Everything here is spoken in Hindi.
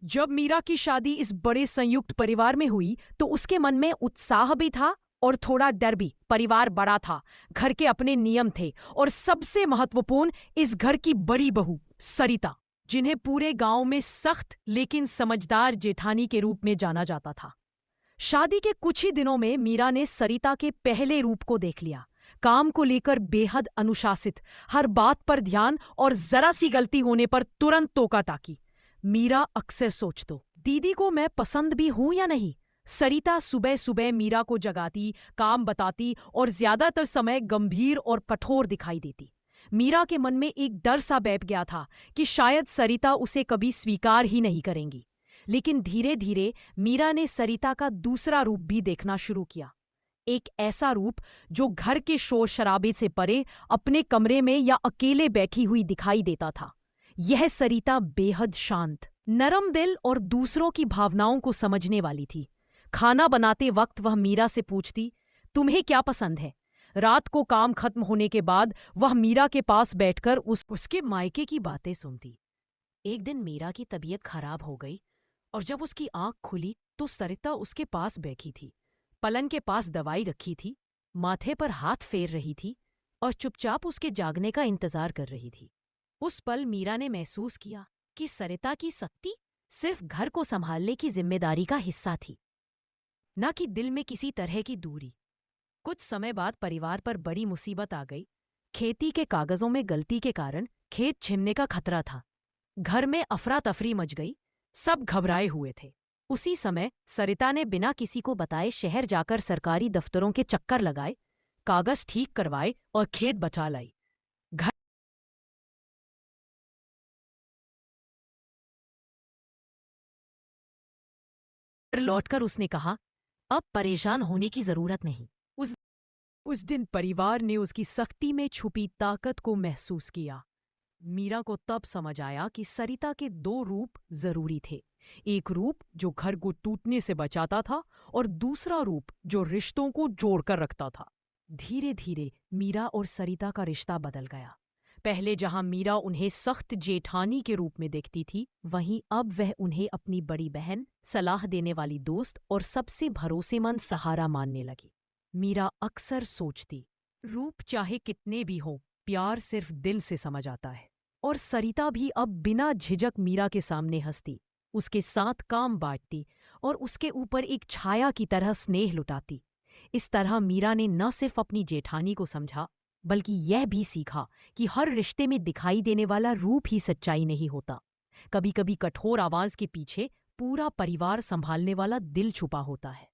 जब मीरा की शादी इस बड़े संयुक्त परिवार में हुई तो उसके मन में उत्साह भी था और थोड़ा डर भी। परिवार बड़ा था, घर के अपने नियम थे और सबसे महत्वपूर्ण इस घर की बड़ी बहू सरिता, जिन्हें पूरे गांव में सख्त लेकिन समझदार जेठानी के रूप में जाना जाता था। शादी के कुछ ही दिनों में मीरा ने सरिता के पहले रूप को देख लिया। काम को लेकर बेहद अनुशासित, हर बात पर ध्यान और जरा सी गलती होने पर तुरंत टोका टाकी। मीरा अक्सर सोचतो, दीदी को मैं पसंद भी हूं या नहीं। सरिता सुबह सुबह मीरा को जगाती, काम बताती और ज्यादातर समय गंभीर और कठोर दिखाई देती। मीरा के मन में एक डर सा बैठ गया था कि शायद सरिता उसे कभी स्वीकार ही नहीं करेंगी। लेकिन धीरे धीरे मीरा ने सरिता का दूसरा रूप भी देखना शुरू किया। एक ऐसा रूप जो घर के शोर शराबे से परे अपने कमरे में या अकेले बैठी हुई दिखाई देता था। यह सरिता बेहद शांत, नरम दिल और दूसरों की भावनाओं को समझने वाली थी। खाना बनाते वक्त वह मीरा से पूछती, तुम्हें क्या पसंद है? रात को काम खत्म होने के बाद वह मीरा के पास बैठकर उसके मायके की बातें सुनती। एक दिन मीरा की तबीयत खराब हो गई और जब उसकी आंख खुली तो सरिता उसके पास बैठी थी। पलंग के पास दवाई रखी थी, माथे पर हाथ फेर रही थी और चुपचाप उसके जागने का इंतजार कर रही थी। उस पल मीरा ने महसूस किया कि सरिता की सख्ती सिर्फ घर को संभालने की जिम्मेदारी का हिस्सा थी, न कि दिल में किसी तरह की दूरी। कुछ समय बाद परिवार पर बड़ी मुसीबत आ गई। खेती के कागजों में गलती के कारण खेत छिनने का खतरा था। घर में अफरा तफरी मच गई, सब घबराए हुए थे। उसी समय सरिता ने बिना किसी को बताए शहर जाकर सरकारी दफ्तरों के चक्कर लगाए, कागज ठीक करवाए और खेत बचा लाई। घर लौटकर उसने कहा, अब परेशान होने की जरूरत नहीं। उस दिन परिवार ने उसकी सख्ती में छुपी ताकत को महसूस किया। मीरा को तब समझ आया कि सरिता के दो रूप जरूरी थे। एक रूप जो घर को टूटने से बचाता था और दूसरा रूप जो रिश्तों को जोड़कर रखता था। धीरे धीरे मीरा और सरिता का रिश्ता बदल गया। पहले जहां मीरा उन्हें सख्त जेठानी के रूप में देखती थी, वहीं अब वह उन्हें अपनी बड़ी बहन, सलाह देने वाली दोस्त और सबसे भरोसेमंद सहारा मानने लगी। मीरा अक्सर सोचती, रूप चाहे कितने भी हो, प्यार सिर्फ दिल से समझ आता है। और सरिता भी अब बिना झिझक मीरा के सामने हंसती, उसके साथ काम बांटती और उसके ऊपर एक छाया की तरह स्नेह लुटाती। इस तरह मीरा ने न सिर्फ अपनी जेठानी को समझा, बल्कि यह भी सीखा कि हर रिश्ते में दिखाई देने वाला रूप ही सच्चाई नहीं होता। कभी कभी कठोर आवाज के पीछे पूरा परिवार संभालने वाला दिल छुपा होता है।